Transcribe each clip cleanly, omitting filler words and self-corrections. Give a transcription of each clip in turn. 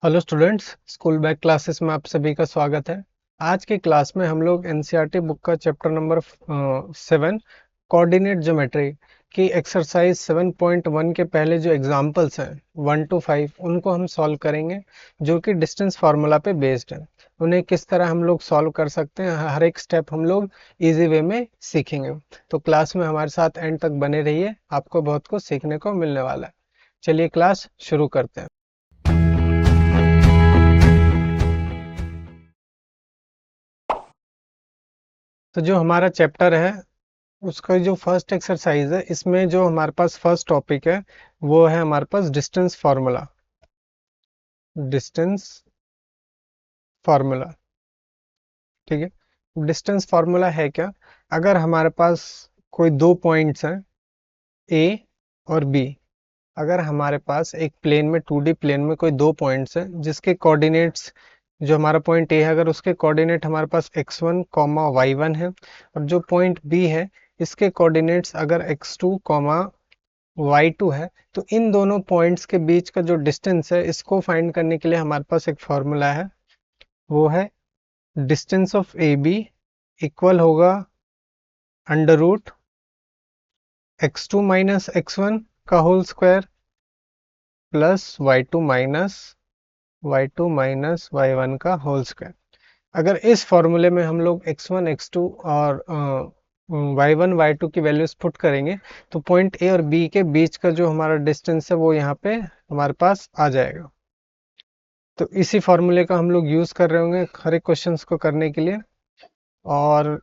Hello students, school back classes में आप सभी का स्वागत है। आज की क्लास में हम लोग एनसीईआरटी बुक का चैप्टर नंबर 7 कोऑर्डिनेट ज्योमेट्री की एक्सरसाइज 7.1 के पहले जो एग्जांपल्स हैं 1 to 5 उनको हम सॉल्व करेंगे, जो कि डिस्टेंस फार्मूला पे बेस्ड है। उन्हें किस तरह हम लोग सॉल्व कर सकते हैं, हर एक स्टेप हम लोग इजी वे में सीखेंगे। तो क्लास में हमारे साथ एंड तक बने रहिए, आपको बहुत कुछ सीखने को मिलने वाला है। चलिए क्लास शुरू करते हैं। तो जो हमारा चैप्टर है उसका जो फर्स्ट एक्सरसाइज है, इसमें जो हमारे पास फर्स्ट टॉपिक है वो है हमारे पास डिस्टेंस फार्मूला। डिस्टेंस फार्मूला, ठीक है। डिस्टेंस फार्मूला है क्या? अगर हमारे पास कोई दो पॉइंट्स हैं ए और बी, अगर हमारे पास एक प्लेन में 2D प्लेन में कोई दो पॉइंट्स हैं जिसके कोऑर्डिनेट्स, जो हमारा पॉइंट ए है अगर उसके कोऑर्डिनेट हमारे पास x1 y1 है, और जो पॉइंट बी है इसके कोऑर्डिनेट्स अगर x2 y2 है, तो इन दोनों पॉइंट्स के बीच का जो डिस्टेंस है इसको फाइंड करने के लिए हमारे पास एक फॉर्मूला है। वो है distance of A B equal होगा under root x2 minus x1 का whole square plus y2 minus y1 का होल स्क्वायर। अगर इस फॉर्मूले में हम लोग x1 x2 और y1 y2 की वैल्यूज पुट करेंगे, तो पॉइंट ए और बी के बीच का जो हमारा डिस्टेंस है वो यहाँ पे हमारे पास आ जाएगा। तो इसी फॉर्मूले का हम लोग यूज कर रहे होंगे हर एक क्वेश्चंस को करने के लिए। और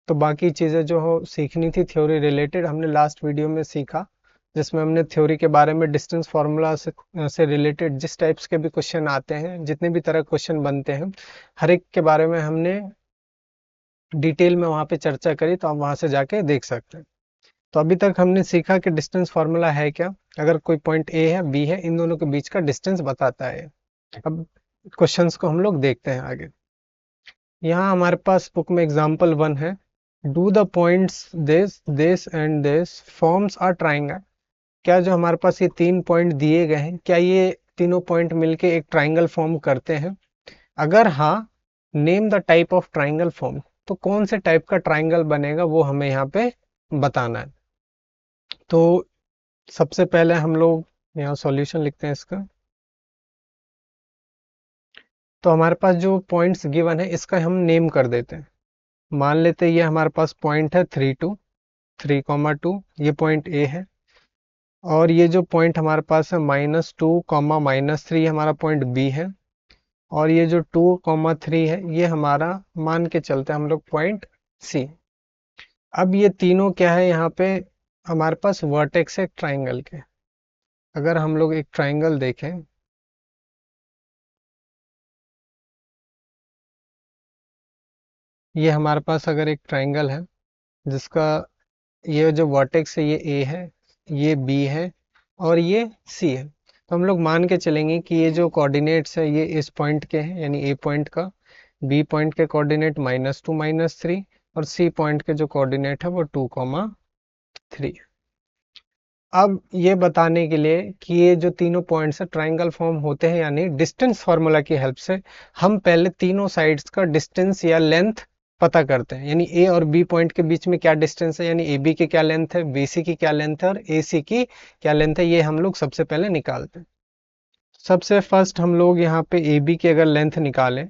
तो बाकी चीज़ें जो हो सीखनी थी थ्योरी रिलेटेड हमने लास्ट वीडियो में सीखा, जिसमें हमने थ्योरी के बारे में डिस्टेंस फार्मूला से रिलेटेड जिस टाइप्स के भी क्वेश्चन आते हैं, जितने भी तरह क्वेश्चन बनते हैं, हर एक के बारे में हमने डिटेल में वहाँ पे चर्चा करी, तो आप वहाँ से जाके देख सकते हैं। तो अभी तक हमने सीखा कि डिस्टेंस फार्मूला है क्या। अगर कोई पॉइंट ए है बी है, इन दोनों के बीच का डिस्टेंस बताता है। अब क्वेश्चंस को हम लोग देखते हैं आगे। यहाँ हमारे पास बुक में एग्जाम्पल 1 है, do the points this this and this forms are triangle. क्या जो हमारे पास ये तीन पॉइंट दिए गए हैं, क्या ये तीनों पॉइंट मिलके एक ट्राइंगल फॉर्म करते हैं? अगर हाँ, name the type of triangle form. तो कौन से टाइप का ट्राइंगल बनेगा वो हमें यहाँ पे बताना है। तो सबसे पहले हम लोग यहाँ सॉल्यूशन लिखते हैं इसका। तो हमारे पास जो पॉइंट्स गिवन है इसका हम नेम कर देते हैं। मान लेते हैं ये हमारे पास पॉइंट है 3 2 ये पॉइंट ए है। और ये जो पॉइंट हमारे पास है -2 - -3 हमारा पॉइंट बी है। और ये जो 2 3 है ये हमारा मान के चलते हैं हम लोग पॉइंट सी। अब ये तीनों क्या है यहाँ पे हमारे पास वर्टेक्स है ट्राइंगल के। अगर हम लोग एक ट्राइंगल देखें, ये हमारे पास अगर एक ट्राइंगल है जिसका ये जो वर्टेक्स है ये ए है, ये बी है और ये सी है, तो हम लोग मान के चलेंगे कि ये जो कोऑर्डिनेट्स है ये इस पॉइंट के हैं, यानी ए पॉइंट का बी पॉइंट के कोऑर्डिनेट -2 -3 और सी पॉइंट के जो कोऑर्डिनेट है वो 2 3। अब ये बताने के लिए कि ये जो तीनों पॉइंट्स है ट्राइंगल फॉर्म होते हैं यानी डिस्टेंस फार्मूला की हेल्प से हम पहले तीनों साइड्स का डिस्टेंस या लेंथ पता करते हैं। यानी ए और बी पॉइंट के बीच में क्या डिस्टेंस है, यानी ए बी की क्या लेंथ है, बी सी की क्या लेंथ है और ए सी की क्या लेंथ है, ये हम लोग सबसे पहले निकालते हैं। सबसे फर्स्ट हम लोग यहाँ पे ए बी की अगर लेंथ निकालें,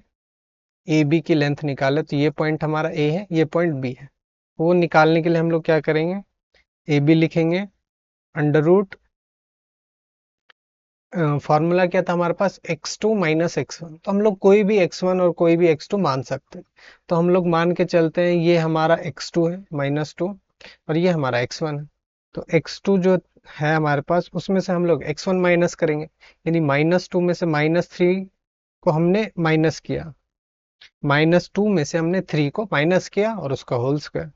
ए बी की लेंथ निकालें, तो ये पॉइंट हमारा ए है, ये पॉइंट बी है। वो निकालने के लिए हम लोग क्या करेंगे, ए बी लिखेंगे अंडर रूट, फॉर्मूला क्या था हमारे पास x2 - x1, तो हम लोग कोई भी x1 और कोई भी x2 मान सकते हैं। तो हम लोग मान के चलते हैं ये हमारा x2 है -2 और ये हमारा x1 है। तो x2 जो है हमारे पास उसमें से हम लोग x1 माइनस करेंगे, यानी -2 में से -3 को हमने माइनस किया, -2 में से हमने 3 को माइनस किया और उसका होल स्क्वायर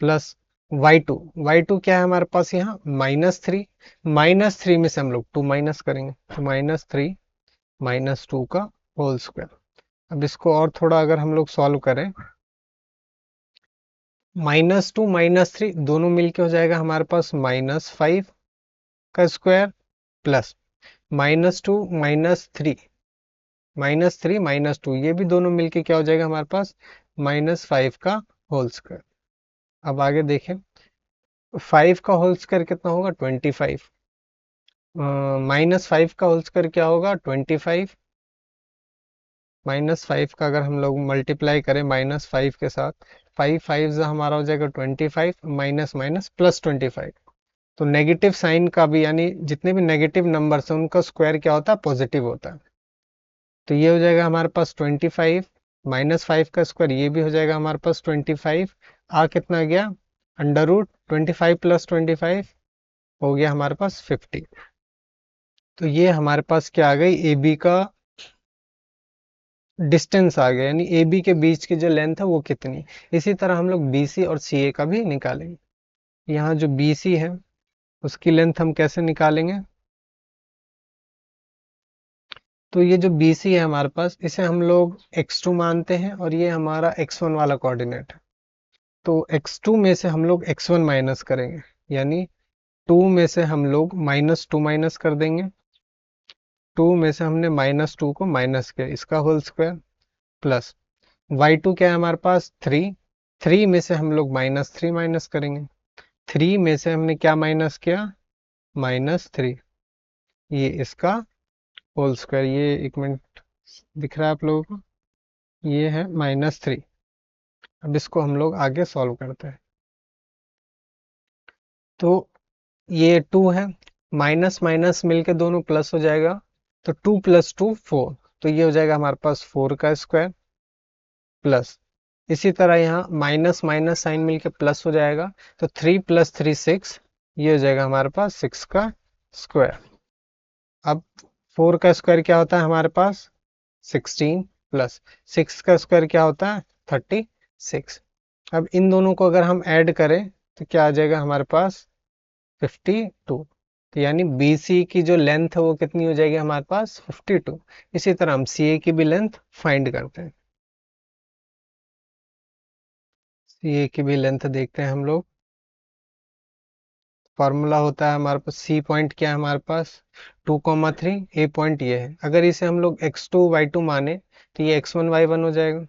प्लस y2 क्या है हमारे पास यहाँ -3, -3 में से हम लोग 2 माइनस करेंगे, तो -3 -2 का होल स्क्वायर। अब इसको और थोड़ा अगर हम लोग सॉल्व करें, -2 -3 दोनों मिलके हो जाएगा हमारे पास -5 का स्क्वायर प्लस -2 -3 -3 -2, ये भी दोनों मिलके क्या हो जाएगा हमारे पास, -5 का होल स्क्वायर। अब आगे देखें, 5 का होल स्क्वायर कितना होगा, 25। -5 का होल स्क्वायर क्या होगा, 25। -5 का अगर हम लोग मल्टीप्लाई करें -5 के साथ, 5 5 हमारा हो जाएगा 25, माइनस माइनस प्लस 25। तो नेगेटिव साइन का भी, यानी जितने भी नेगेटिव नंबर्स हैं उनका स्क्वायर क्या होता है, पॉजिटिव होता है। तो ये हो जाएगा हमारे पास 25, -5 का स्क्वायर ये भी हो जाएगा हमारे पास 25। आ कितना गया, √25 + 25 हो गया हमारे पास 50। तो ये हमारे पास क्या आ गई, ए बी का डिस्टेंस आ गया, यानी ए बी के बीच की जो लेंथ है वो कितनी। इसी तरह हम लोग बी सी और सी ए का भी निकालेंगे। यहाँ जो बी सी है उसकी लेंथ हम कैसे निकालेंगे, तो ये जो बी सी है हमारे पास, इसे हम लोग x2 मानते हैं और ये हमारा x1 वाला कोऑर्डिनेट है। तो x2 में से हम लोग x1 माइनस करेंगे, यानी 2 में से हम लोग -2 माइनस कर देंगे। 2 में से हमने -2 को माइनस किया, इसका होल स्क्वायर, प्लस y2 क्या है हमारे पास, 3। 3 में से हम लोग -3 माइनस करेंगे। 3 में से हमने क्या माइनस किया, -3, ये इसका होल स्क्वायर। ये एक मिनट, दिख रहा है आप लोगों को, ये है -3। अब इसको हम लोग आगे सॉल्व करते हैं। तो ये 2 है, माइनस माइनस मिलके दोनों प्लस हो जाएगा, तो 2 + 2 4। तो ये हो जाएगा हमारे पास 4 का स्क्वायर, प्लस इसी तरह यहाँ माइनस माइनस साइन मिलके प्लस हो जाएगा, तो 3 + 3 6, ये हो जाएगा हमारे पास 6 का स्क्वायर। अब 4 का स्क्वायर क्या होता है हमारे पास, 16, प्लस 6 का स्क्वायर क्या होता है, 36। अब इन दोनों को अगर हम ऐड करें तो क्या आ जाएगा हमारे पास, 52। तो यानी बी सी की जो लेंथ है वो कितनी हो जाएगी हमारे पास, 52। इसी तरह हम सी ए की भी लेंथ फाइंड करते हैं। सी ए की भी लेंथ देखते हैं हम लोग। फार्मूला होता है हमारे पास, सी पॉइंट क्या है हमारे पास, 2,3, ए पॉइंट ये है। अगर इसे हम लोग x2 y2 माने तो ये x1 y1 हो जाएगा।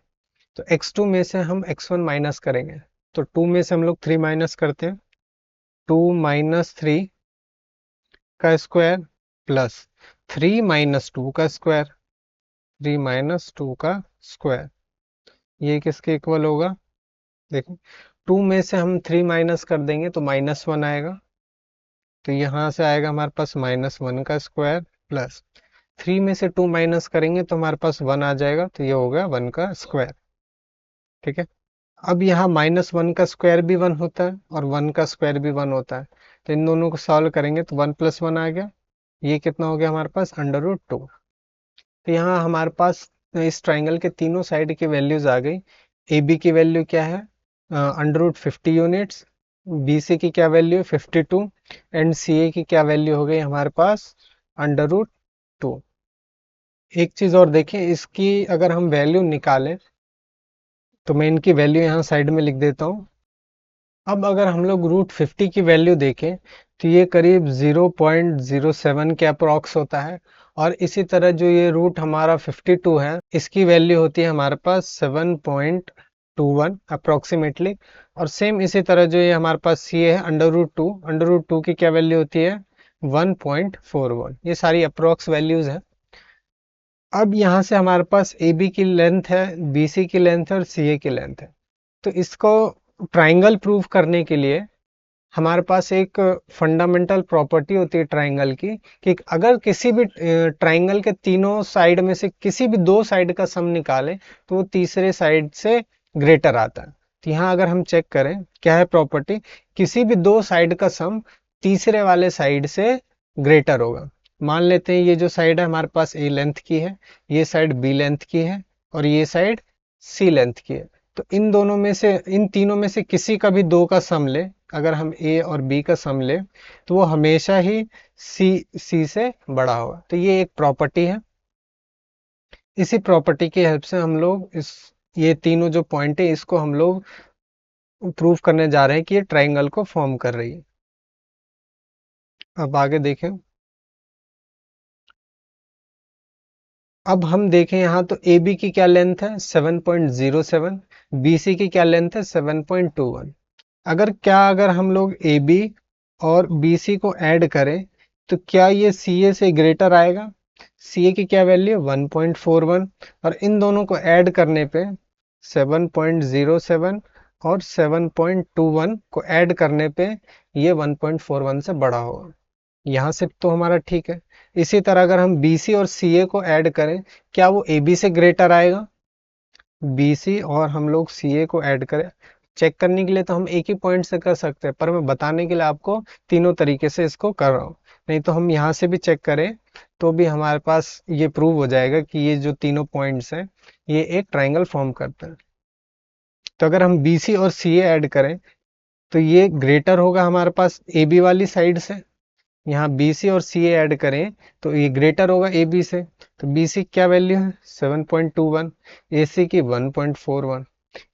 तो x2 में से हम x1 माइनस करेंगे, तो 2 में से हम लोग 3 माइनस करते हैं, 2 - 3 का स्क्वायर, प्लस 3 - 2 का स्क्वायर, 3 - 2 का स्क्वायर, ये किसके इक्वल होगा, देखो 2 में से हम 3 माइनस कर देंगे तो -1 आएगा। तो यहाँ से आएगा हमारे पास -1 का स्क्वायर, प्लस 3 में से 2 माइनस करेंगे तो हमारे पास 1 आ जाएगा, तो ये हो गया 1 का स्क्वायर। ठीक है। अब यहाँ -1 का स्क्वायर भी 1 होता है और 1 का स्क्वायर भी 1 होता है, तो इन दोनों को सॉल्व करेंगे तो 1 + 1 आ गया। ये कितना हो गया हमारे पास, √2। तो यहाँ हमारे पास इस ट्राइंगल के तीनों साइड की वैल्यूज आ गई। ए बी की वैल्यू क्या है, √50 यूनिट्स। बी सी की क्या वैल्यू है, 52। एंड सी ए की क्या वैल्यू हो गई हमारे पास, √2। एक चीज और देखें, इसकी अगर हम वैल्यू निकालें तो मैं इनकी वैल्यू यहाँ साइड में लिख देता हूँ। अब अगर हम लोग √50 की वैल्यू देखें तो ये करीब 0.07 के अप्रॉक्स होता है। और इसी तरह जो ये रूट हमारा 52 है, इसकी वैल्यू होती है हमारे पास 7.21 अप्रॉक्सीमेटली। और सेम इसी तरह जो ये हमारे पास ये है √2 की क्या वैल्यू होती है, 1.41। ये सारी अप्रॉक्स वैल्यूज है। अब यहाँ से हमारे पास ए बी की लेंथ है, बी सी की लेंथ है और सी ए की लेंथ है। तो इसको ट्राइंगल प्रूव करने के लिए हमारे पास एक फंडामेंटल प्रॉपर्टी होती है ट्राइंगल की, कि अगर किसी भी ट्राइंगल के तीनों साइड में से किसी भी दो साइड का सम निकाले तो वो तीसरे साइड से ग्रेटर आता है। तो यहाँ अगर हम चेक करें क्या है प्रॉपर्टी, किसी भी दो साइड का सम तीसरे वाले साइड से ग्रेटर होगा। मान लेते हैं ये जो साइड है हमारे पास ए लेंथ की है, ये साइड बी लेंथ की है और ये साइड सी लेंथ की है। तो इन दोनों में से, इन तीनों में से किसी का भी दो का सम ले, अगर हम ए और बी का सम ले तो वो हमेशा ही सी से बड़ा होगा। तो ये एक प्रॉपर्टी है। इसी प्रॉपर्टी की हेल्प से हम लोग इस, ये तीनों जो पॉइंट है इसको हम लोग प्रूव करने जा रहे हैं कि ये ट्राइंगल को फॉर्म कर रही है। अब आगे देखें, अब हम देखें यहाँ तो ए बी की क्या लेंथ है 7.07, बी सी की क्या लेंथ है 7.21। अगर हम लोग ए बी और बी सी को ऐड करें तो क्या ये सी ए से ग्रेटर आएगा? सी ए की क्या वैल्यू है 1.41, और इन दोनों को ऐड करने पे 7.07 और 7.21 को ऐड करने पे ये 1.41 से बड़ा होगा। यहाँ से तो हमारा ठीक है। इसी तरह अगर हम BC और CA को ऐड करें, क्या वो AB से ग्रेटर आएगा? BC और हम लोग CA को ऐड करें, चेक करने के लिए तो हम एक ही पॉइंट से कर सकते हैं, पर मैं बताने के लिए आपको तीनों तरीके से इसको कर रहा हूँ। नहीं तो हम यहाँ से भी चेक करें तो भी हमारे पास ये प्रूव हो जाएगा कि ये जो तीनों पॉइंट्स हैं ये एक ट्राइंगल फॉर्म करते हैं। तो अगर हम BC और CA ऐड करें तो ये ग्रेटर होगा हमारे पास AB वाली साइड से। यहाँ BC और CA ऐड करें तो ये ग्रेटर होगा AB से। तो BC क्या वैल्यू है 7.21, AC की 1.41।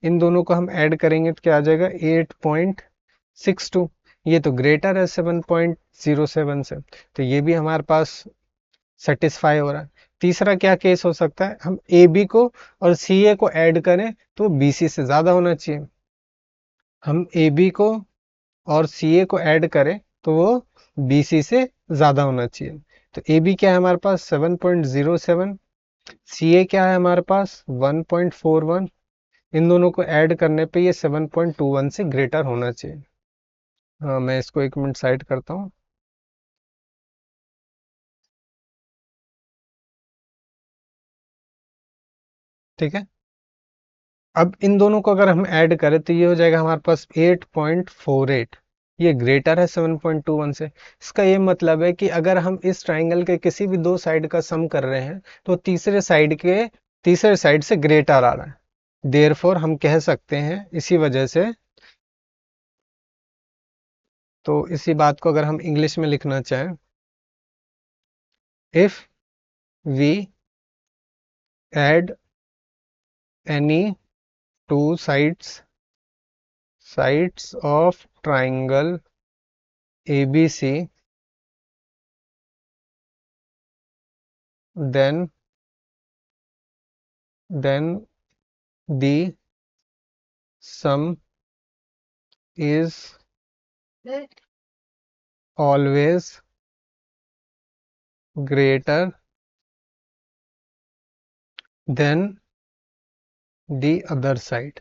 इन दोनों को हम ऐड करेंगे तो क्या आ जाएगा 8.62। ये तो ग्रेटर है 7.07 से, तो ये भी हमारे पास सेटिस्फाई हो रहा है। तीसरा क्या केस हो सकता है, हम AB को और CA को ऐड करें तो BC से ज़्यादा होना चाहिए। हम AB को और CA को ऐड करें तो वो BC से ज़्यादा होना चाहिए। तो AB क्या है हमारे पास 7.07, CA क्या है हमारे पास 1.41। इन दोनों को ऐड करने पे ये 7.21 से ग्रेटर होना चाहिए। हाँ, मैं इसको एक मिनट साइड करता हूँ। ठीक है, अब इन दोनों को अगर हम ऐड करें तो ये हो जाएगा हमारे पास 8.48। ये ग्रेटर है 7.21 से। इसका ये मतलब है कि अगर हम इस ट्राइंगल के किसी भी दो साइड का सम कर रहे हैं तो तीसरे साइड से ग्रेटर आ रहा है। देयरफॉर हम कह सकते हैं इसी वजह से, तो इसी बात को अगर हम इंग्लिश में लिखना चाहें, if we add any two sides of triangle ABC, then the sum is always greater than the other side।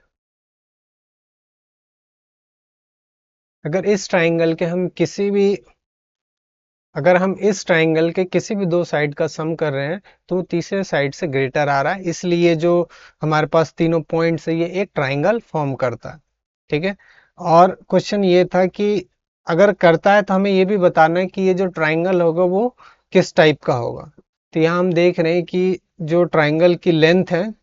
अगर इस ट्राइंगल के हम किसी भी अगर हम इस ट्राइंगल के किसी भी दो साइड का सम कर रहे हैं तो वो तीसरे साइड से ग्रेटर आ रहा है, इसलिए जो हमारे पास तीनों पॉइंट्स है ये एक ट्राइंगल फॉर्म करता है। ठीक है, और क्वेश्चन ये था कि अगर करता है तो हमें ये भी बताना है कि ये जो ट्राइंगल होगा वो किस टाइप का होगा। तो यहाँ हम देख रहे हैं कि जो ट्राइंगल की लेंथ है,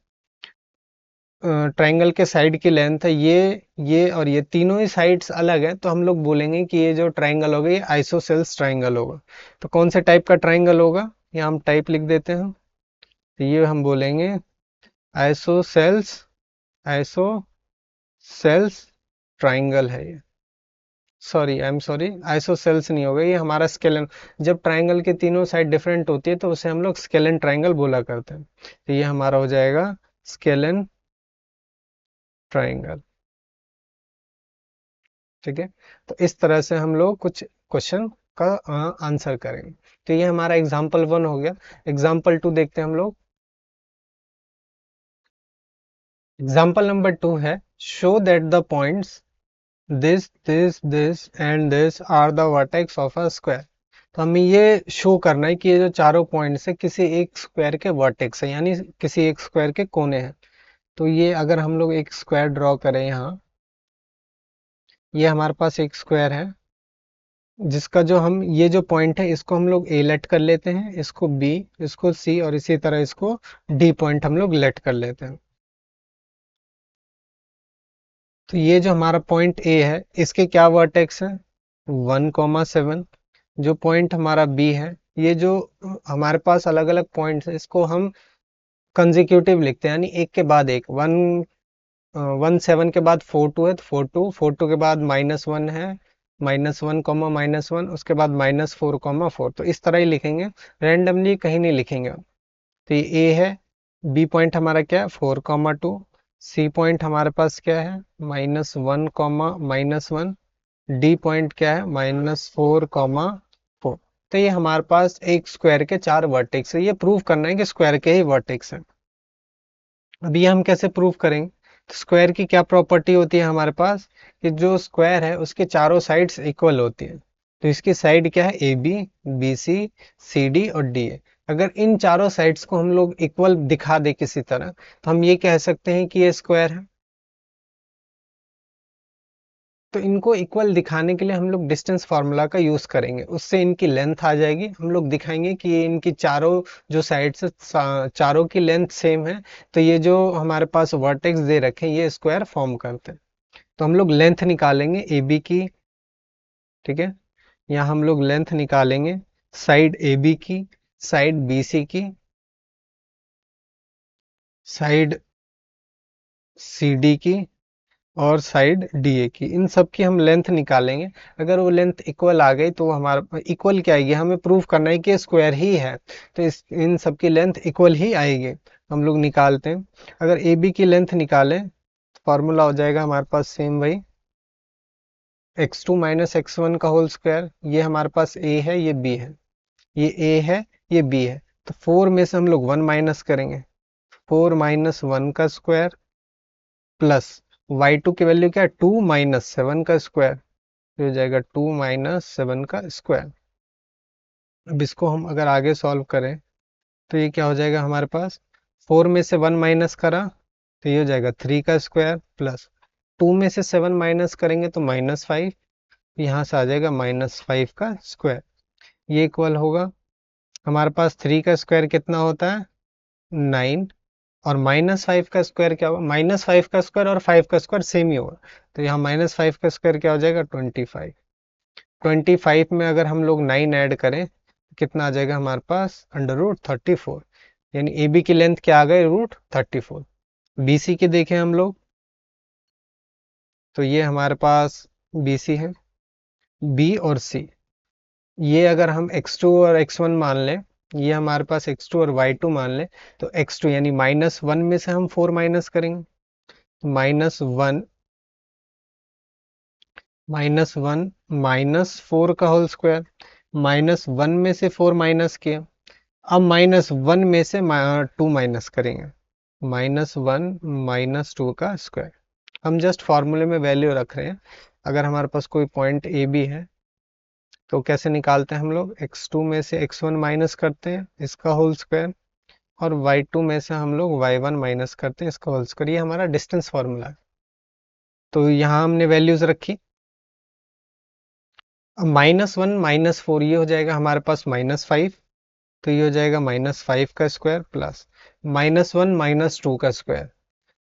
ट्राइंगल के साइड की लेंथ है ये और ये तीनों ही साइड्स अलग है, तो हम लोग बोलेंगे कि ये जो ट्राइंगल होगा ये आइसोसेल्स ट्राइंगल होगा। तो कौन से टाइप का ट्राइंगल होगा, यहाँ हम टाइप लिख देते हैं। तो ये हम बोलेंगे आइसोसेल्स आइसोसेल्स ट्राइंगल है ये। आई एम सॉरी, आइसोसेल्स नहीं होगा, ये हमारा स्केलन। जब ट्राइंगल की तीनों साइड डिफरेंट होती है तो उसे हम लोग स्केलन ट्राइंगल बोला करते हैं। तो ये हमारा हो जाएगा स्केलन ट्राइंगल। ठीक है, तो इस तरह से हम लोग कुछ क्वेश्चन का आंसर करेंगे। तो ये हमारा एग्जाम्पल 1 हो गया। एग्जाम्पल 2 देखते हैं हम लोग। एग्जाम्पल नंबर 2 है, show that the points this and this are the vertex of a square. तो हमें ये शो करना है कि ये जो चारों पॉइंट्स है किसी एक स्क्वायर के वर्टेक्स है, यानी किसी एक स्क्वायर के कोने हैं। तो ये अगर हम लोग एक स्क्वायर ड्रॉ करें, यहाँ ये हमारे पास एक स्क्वायर है जिसका जो हम ये जो पॉइंट है इसको हम लोग ए लेट कर लेते हैं, इसको बी, इसको सी, और इसी तरह इसको डी पॉइंट हम लोग लेट कर लेते हैं। तो ये जो हमारा पॉइंट ए है इसके क्या वर्टेक्स है 1,7। जो पॉइंट हमारा बी है, ये जो हमारे पास अलग अलग पॉइंट्स है इसको हम कंजिक्यूटिव लिखते हैं, यानी एक के बाद एक। 1,7 के बाद 4,2 है तो 4,2 के बाद -1 है, -1 कॉमा -1, उसके बाद -4 कॉमा 4। तो इस तरह ही लिखेंगे, रैंडमली कहीं नहीं लिखेंगे। तो ये ए है, बी पॉइंट हमारा क्या है 4,2, सी पॉइंट हमारे पास क्या है -1, डी पॉइंट क्या है -4,4। तो ये हमारे पास एक स्क्वायर के 4 वर्टेक्स है, ये प्रूव करना है कि स्क्वायर के ही वर्टेक्स है। अब ये हम कैसे प्रूव करेंगे? तो स्क्वायर की क्या प्रॉपर्टी होती है हमारे पास कि जो स्क्वायर है उसके चारों साइड्स इक्वल होती है। तो इसकी साइड क्या है A B, B C, C D और डी है। अगर इन चारों साइड्स को हम लोग इक्वल दिखा दे किसी तरह, तो हम ये कह सकते हैं कि ये स्क्वायर है। तो इनको इक्वल दिखाने के लिए हम लोग डिस्टेंस फार्मूला का यूज करेंगे, उससे इनकी लेंथ आ जाएगी। हम लोग दिखाएंगे कि ये इनकी चारों जो साइड से चारों की लेंथ सेम है, तो ये जो हमारे पास वर्टेक्स दे रखे हैं ये स्क्वायर फॉर्म करते हैं। तो हम लोग लेंथ निकालेंगे ए बी की, ठीक है। यहाँ हम लोग लेंथ निकालेंगे साइड ए बी की, साइड बी सी की, साइड सी डी की और साइड डीए की। इन सब की हम लेंथ निकालेंगे। अगर वो लेंथ इक्वल आ गई तो वो हमारा इक्वल क्या आएगी, हमें प्रूफ करना है कि स्क्वायर ही है, तो इन सब की लेंथ इक्वल ही आएगी। हम लोग निकालते हैं। अगर ए बी की लेंथ निकालें तो फॉर्मूला हो जाएगा हमारे पास सेम वही, x2 माइनस x1 का होल स्क्वायर। ये हमारे पास a है, ये b है, ये a है, ये b है। तो 4 में से हम लोग 1 माइनस करेंगे, 4 माइनस 1 का स्क्वायर प्लस y2 की वैल्यू क्या है 2 माइनस 7 का स्क्वायर, तो हो जाएगा 2 माइनस 7 का स्क्वायर। अब इसको हम अगर आगे सॉल्व करें तो ये क्या हो जाएगा हमारे पास, 4 में से 1 माइनस करा तो ये हो जाएगा 3 का स्क्वायर प्लस 2 में से 7 माइनस करेंगे तो -5, यहाँ से आ जाएगा -5 का स्क्वायर। ये इक्वल होगा हमारे पास 3 का स्क्वायर कितना होता है 9, और -5 का स्क्वायर क्या होगा, -5 का स्क्वायर और 5 का स्क्वायर सेम ही होगा। तो यहाँ -5 का स्क्वायर क्या हो जाएगा 25। 25 में अगर हम लोग 9 ऐड करें तो कितना आ जाएगा हमारे पास √34। यानी ए बी की लेंथ क्या आ गई √34। बी सी की देखें हम लोग, तो ये हमारे पास बी सी है, बी और सी। ये अगर हम x2 और x1 मान लें, ये हमारे पास x2 और y2 मान लें, तो x2 यानी -1 में से हम 4 माइनस करेंगे, -1, -1 -4 का होल स्क्वायर, -1 में से 4 माइनस किया। अब -1 में से 2 माइनस करेंगे, -1 -2 का स्क्वायर। हम जस्ट फॉर्मूले में वैल्यू रख रहे हैं। अगर हमारे पास कोई पॉइंट ए बी है तो कैसे निकालते हैं हम लोग, x2 में से x1 माइनस करते हैं इसका होल स्क्वायर, और y2 में से हम लोग y1 माइनस करते हैं इसका होल स्क्वायर। ये हमारा डिस्टेंस फार्मूला है। तो यहाँ हमने वैल्यूज रखी। अब -1 -4 ये हो जाएगा हमारे पास -5, तो ये हो जाएगा -5 का स्क्वायर प्लस -1 -2 का स्क्वायर,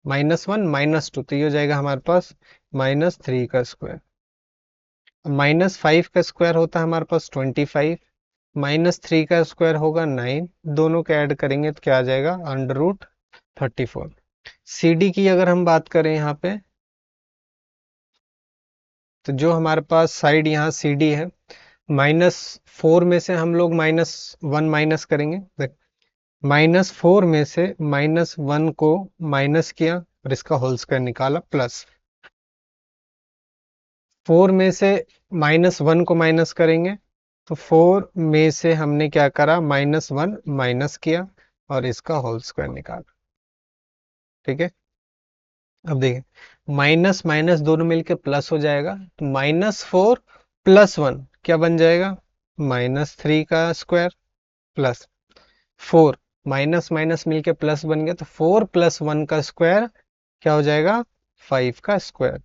-1 -2, तो ये हो जाएगा हमारे पास -3 का स्क्वायर। -5 का स्क्वायर होता है हमारे पास 25, -3 का स्क्वायर होगा 9, दोनों के ऐड करेंगे तो क्या आ जाएगा √34। सी डी की अगर हम बात करें यहाँ पे, तो जो हमारे पास साइड यहाँ सी डी है, -4 में से हम लोग -1 माइनस करेंगे। -4 में से -1 को माइनस किया और इसका होल स्क्वायर निकाला, प्लस 4 में से -1 को माइनस करेंगे, तो 4 में से हमने क्या करा -1 माइनस किया और इसका होल स्क्वायर निकाला। ठीक है। अब देखिए माइनस माइनस दोनों मिलके प्लस हो जाएगा, तो -4 + 1 क्या बन जाएगा -3 का स्क्वायर प्लस 4, माइनस माइनस मिलके प्लस बन गया, तो 4 + 1 का स्क्वायर क्या हो जाएगा 5 का स्क्वायर।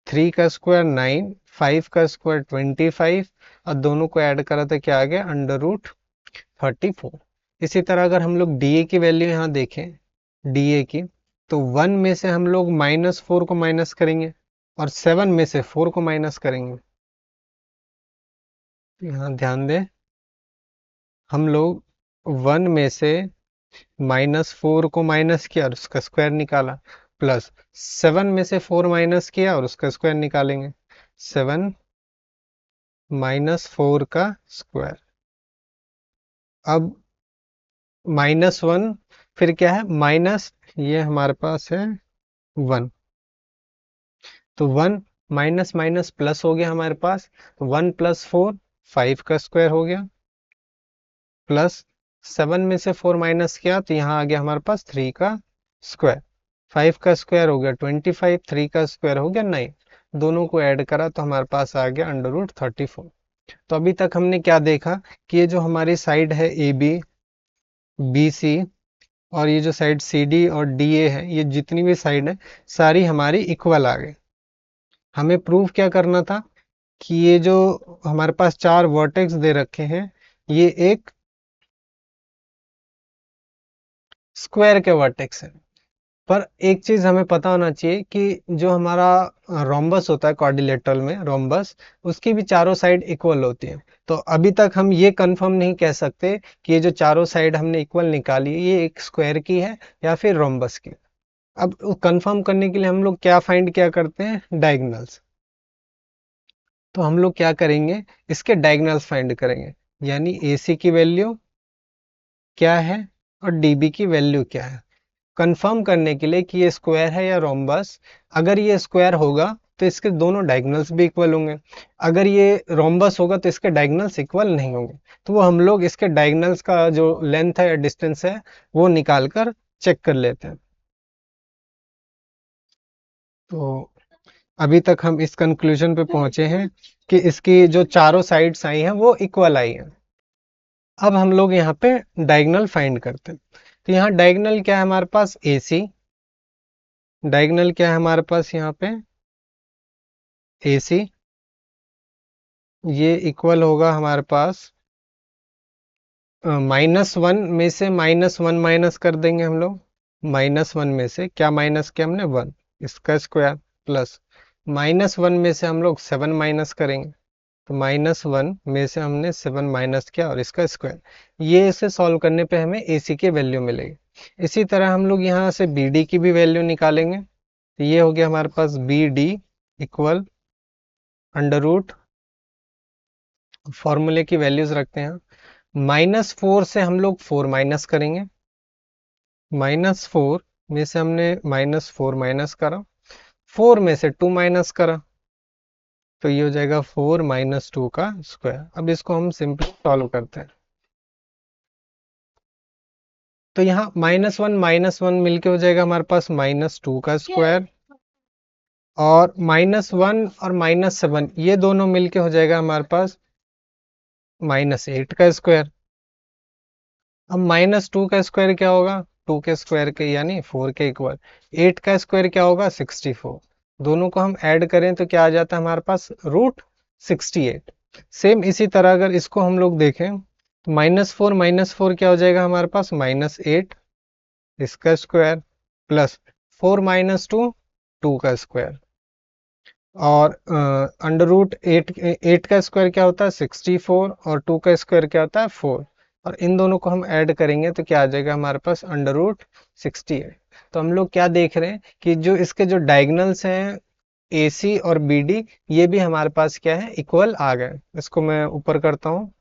3 का स्क्वायर 9, 5 का स्क्वायर 25, और दोनों को ऐड करा तो क्या आ गया √34। इसी तरह अगर हम लोग डी ए की वैल्यू यहाँ देखें, डी ए की, तो 1 में से हम लोग -4 को माइनस करेंगे और 7 में से 4 को माइनस करेंगे। यहाँ ध्यान दें, हम लोग 1 में से -4 को माइनस किया और उसका स्क्वायर निकाला, प्लस 7 में से 4 माइनस किया और उसका स्क्वायर निकालेंगे, 7 - 4 का स्क्वायर। अब -1, फिर क्या है माइनस, ये हमारे पास है 1, तो 1 माइनस माइनस प्लस हो गया हमारे पास, तो 1 + 4 5 का स्क्वायर हो गया, प्लस 7 में से 4 माइनस किया तो यहाँ आ गया हमारे पास 3 का स्क्वायर, 5 का स्क्वायर हो गया 25, 3 का स्क्वायर हो गया 9, दोनों को ऐड करा तो हमारे पास आ गया √34। तो अभी तक हमने क्या देखा कि ये जो हमारी साइड है ए बी बी सी, और ये जो साइड सी डी और डी ए है, ये जितनी भी साइड है सारी हमारी इक्वल आ गई। हमें प्रूव क्या करना था कि ये जो हमारे पास चार वर्टेक्स दे रखे हैं, ये एक स्क्वायर के वर्टेक्स है। पर एक चीज हमें पता होना चाहिए कि जो हमारा रोम्बस होता है क्वाड्रिलेटरल में रोम्बस, उसकी भी चारों साइड इक्वल होती है। तो अभी तक हम ये कंफर्म नहीं कह सकते कि ये जो चारों साइड हमने इक्वल निकाली है ये एक स्क्वायर की है या फिर रोम्बस की। अब कंफर्म करने के लिए हम लोग क्या फाइंड क्या करते हैं, डायगोनल्स। तो हम लोग क्या करेंगे, इसके डायगोनल्स फाइंड करेंगे, यानी ए सी की वैल्यू क्या है और डी बी की वैल्यू क्या है, कंफर्म करने के लिए कि ये स्क्वायर है या रोम्बस। अगर ये स्क्वायर होगा तो इसके दोनों डायगोनल्स भी इक्वल होंगे, अगर ये रोम्बस होगा तो इसके डायगोनल्स इक्वल नहीं होंगे। तो वो हम लोग इसके डायगोनल्स का जो लेंथ है या डिस्टेंस है वो निकाल कर चेक कर लेते हैं। तो अभी तक हम इस कंक्लूजन पे पहुंचे हैं कि इसकी जो चारों साइड्स आई हैं वो इक्वल आई हैं। अब हम लोग यहाँ पे डायगोनल फाइंड करते हैं। तो यहाँ डायगोनल क्या है हमारे पास, ए सी। डायगोनल क्या है हमारे पास यहाँ पे, ए सी। ये इक्वल होगा हमारे पास -1 में से -1 माइनस कर देंगे हम लोग। -1 में से क्या माइनस किया हमने, 1, इसका स्क्वायर, प्लस -1 में से हम लोग 7 माइनस करेंगे, तो -1 में से हमने 7 माइनस किया और इसका स्क्वायर। ये इसे सॉल्व करने पे हमें ए सी की वैल्यू मिलेगी। इसी तरह हम लोग यहाँ से बी डी की भी वैल्यू निकालेंगे। तो ये हो गया हमारे पास B D equal under root, फॉर्मूले की वैल्यूज रखते हैं, -4 से हम लोग 4 माइनस करेंगे, -4 में से हमने -4 माइनस करा, 4 में से 2 माइनस करा, तो ये हो जाएगा 4 - 2 का स्क्वायर। अब इसको हम सिंपली सॉल्व करते हैं। तो यहाँ -1 मिलके हो जाएगा हमारे पास -2 का स्क्वायर, और -1 और -7 ये दोनों मिलके हो जाएगा हमारे पास -8 का स्क्वायर। अब -2 का स्क्वायर क्या होगा, 2 के स्क्वायर के यानी 4 के इक्वल। 8 का स्क्वायर क्या होगा, 64। दोनों को हम ऐड करें तो क्या आ जाता है हमारे पास, √68। सेम इसी तरह अगर इसको हम लोग देखें तो -4 क्या हो जाएगा हमारे पास, -8 इसका स्क्वायर, प्लस 4 - 2 2 का स्क्वायर, और √8 का स्क्वायर क्या होता है, 64, और 2 का स्क्वायर क्या होता है, 4। और इन दोनों को हम ऐड करेंगे तो क्या आ जाएगा हमारे पास, √68। तो हम लोग क्या देख रहे हैं कि जो इसके जो डायगोनल्स हैं ए सी और बी डी, ये भी हमारे पास क्या है, इक्वल आ गए। इसको मैं ऊपर करता हूँ।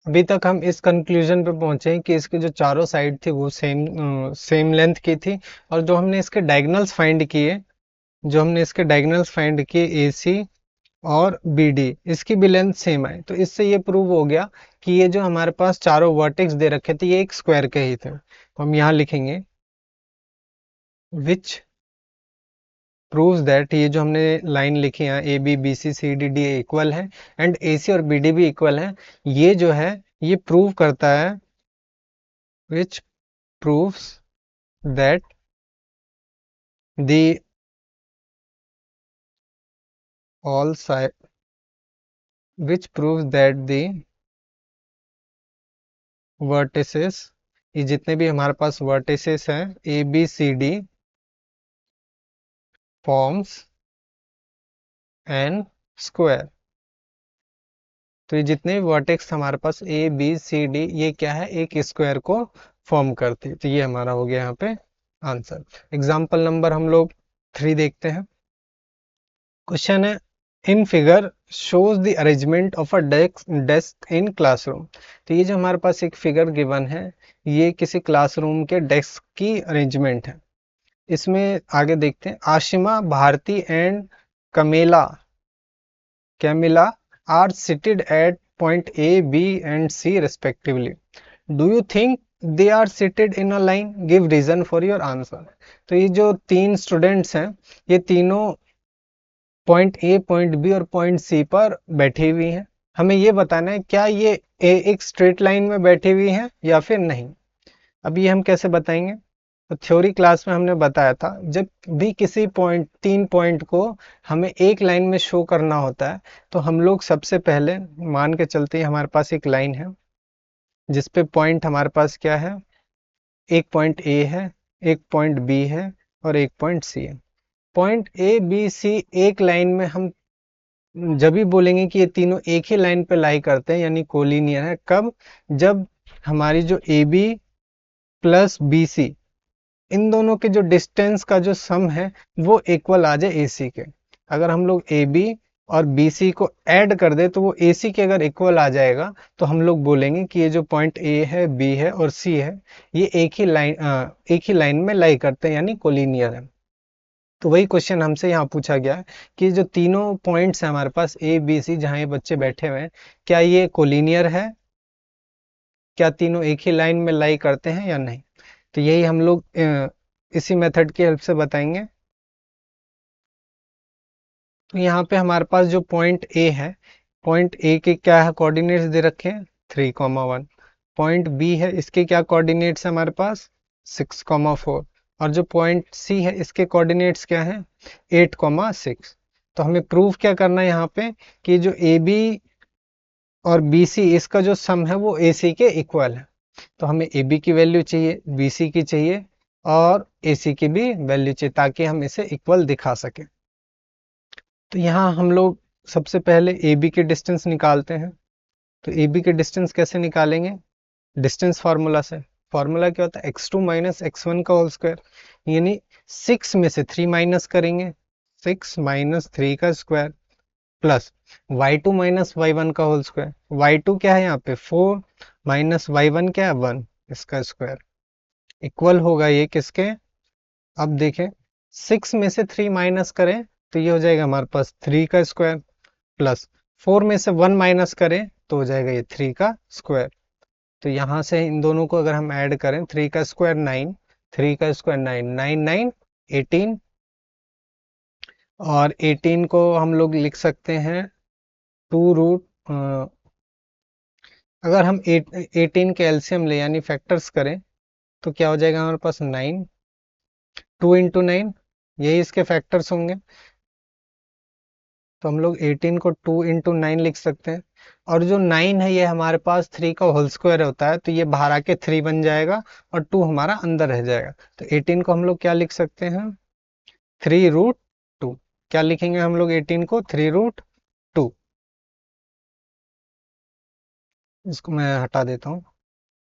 अभी तक हम इस कंक्लूजन पे पहुंचे हैं कि इसके जो चारों साइड थी वो सेम लेंथ की थी, और जो हमने इसके डायगोनल्स फाइंड किए, जो हमने इसके डायगोनल्स फाइंड किए ए सी और बी डी, इसकी भी लेंथ सेम है। तो इससे ये प्रूव हो गया कि ये जो हमारे पास चारों वर्टेक्स दे रखे थे ये एक स्क्वायर के ही थे। तो हम यहाँ लिखेंगे विच प्रूव्स दैट, ये जो हमने लाइन लिखी है A B B C C D D equal है एंड ए सी और बी डी भी इक्वल है, ये जो है ये प्रूव करता है, which proves that the all side, which proves that the vertices, ये जितने भी हमारे पास vertices हैं A B C D forms an square. तो ये जितने भी वर्टेक्स हमारे पास ए बी सी डी, ये क्या है, एक स्क्वायर को फॉर्म करते हैं। तो ये हमारा हो गया यहाँ पे आंसर। एग्जाम्पल नंबर हम लोग 3 देखते हैं। क्वेश्चन है, in figure shows the arrangement of a desk in classroom. तो ये जो हमारे पास एक फिगर गिवन है, ये किसी क्लासरूम के डेस्क की अरेंजमेंट है। इसमें आगे देखते हैं, Ashima, Bharti and Camella Camilla are seated at point A, B and C respectively. Do you think they are seated in a line? Give reason for your answer. तो ये जो तीन स्टूडेंट्स हैं, ये तीनों पॉइंट ए, पॉइंट बी और point C पर बैठी हुई हैं। हमें ये बताना है क्या ये एक स्ट्रेट लाइन में बैठी हुई हैं या फिर नहीं। अब ये हम कैसे बताएंगे? तो थ्योरी क्लास में हमने बताया था, जब भी किसी पॉइंट, तीन पॉइंट को हमें एक लाइन में शो करना होता है, तो हम लोग सबसे पहले मान के चलते हैं हमारे पास एक लाइन है जिसपे पॉइंट हमारे पास क्या है, एक पॉइंट ए है, एक पॉइंट बी है और एक पॉइंट सी है। पॉइंट ए, बी, सी एक लाइन में हम जब भी बोलेंगे कि ये तीनों एक ही लाइन पे लाई करते हैं, यानी कोलिनियर है। कब? जब हमारी जो A B plus B C, इन दोनों के जो डिस्टेंस का जो सम है वो इक्वल आ जाए AC के। अगर हम लोग AB और BC को ऐड कर दे तो वो AC के अगर इक्वल आ जाएगा, तो हम लोग बोलेंगे कि ये जो पॉइंट A है, B है और C है, ये एक ही लाइन में लाई करते हैं, यानी कोलिनियर है। तो वही क्वेश्चन हमसे यहाँ पूछा गया है कि जो तीनों पॉइंट्स हैं हमारे पास A, B, C, जहाँ ये बच्चे बैठे हुए हैं, क्या ये कोलिनियर है? क्या तीनों एक ही लाइन में लाई करते हैं या नहीं? तो यही हम लोग इसी मेथड की हेल्प से बताएंगे। तो यहाँ पे हमारे पास जो पॉइंट ए है, पॉइंट ए के क्या है कोऑर्डिनेट्स दे रखे हैं 3,1। पॉइंट बी है, इसके क्या कोऑर्डिनेट्स है हमारे पास 6,4। और जो पॉइंट सी है इसके कोऑर्डिनेट्स क्या है 8,6। तो हमें प्रूव क्या करना है यहाँ पे कि जो ए बी और बी सी इसका जो सम है वो ए सी के इक्वल है। तो हमें ए बी की वैल्यू चाहिए, बी सी की चाहिए और ए सी की भी वैल्यू चाहिए, ताकि हम इसे इक्वल दिखा सकें। तो यहाँ हम लोग सबसे पहले ए बी के डिस्टेंस निकालते हैं। तो ए बी के डिस्टेंस कैसे निकालेंगे? डिस्टेंस फार्मूला से। फार्मूला क्या होता है, x2 माइनस x1 का होल स्क्वायर, यानी 6 में से 3 माइनस करेंगे, 6 माइनस 3 का square, plus y2 minus y1 का होल स्क्वायर। y2 क्या है यहाँ पे 4 माइनस y1 क्या है 1, इसका स्क्वायर इक्वल होगा ये किसके? अब देखें, 6 में से 3 माइनस करें तो ये हो जाएगा हमारे पास 3 का स्क्वायर, प्लस 4 में से 1 माइनस करें तो हो जाएगा ये 3 का स्क्वायर। तो यहाँ से इन दोनों को अगर हम ऐड करें, 3 का स्क्वायर 9, 3 का स्क्वायर 9, 9 9 18, और 18 को हम लोग लिख सकते हैं 2 रूट, अगर हम 18 के एलसीएम ले यानी फैक्टर्स करें तो क्या हो जाएगा हमारे पास 9, 2 इंटू 9, यही इसके फैक्टर्स होंगे। तो हम लोग 18 को 2 इंटू 9 लिख सकते हैं। और जो 9 है ये हमारे पास 3 का होल स्क्वायर होता है, तो ये बाहर आके 3 बन जाएगा और 2 हमारा अंदर रह जाएगा। तो 18 को हम लोग क्या लिख सकते हैं 3 रूट 2। क्या लिखेंगे हम लोग 18 को 3 रूट 2। इसको मैं हटा देता हूँ।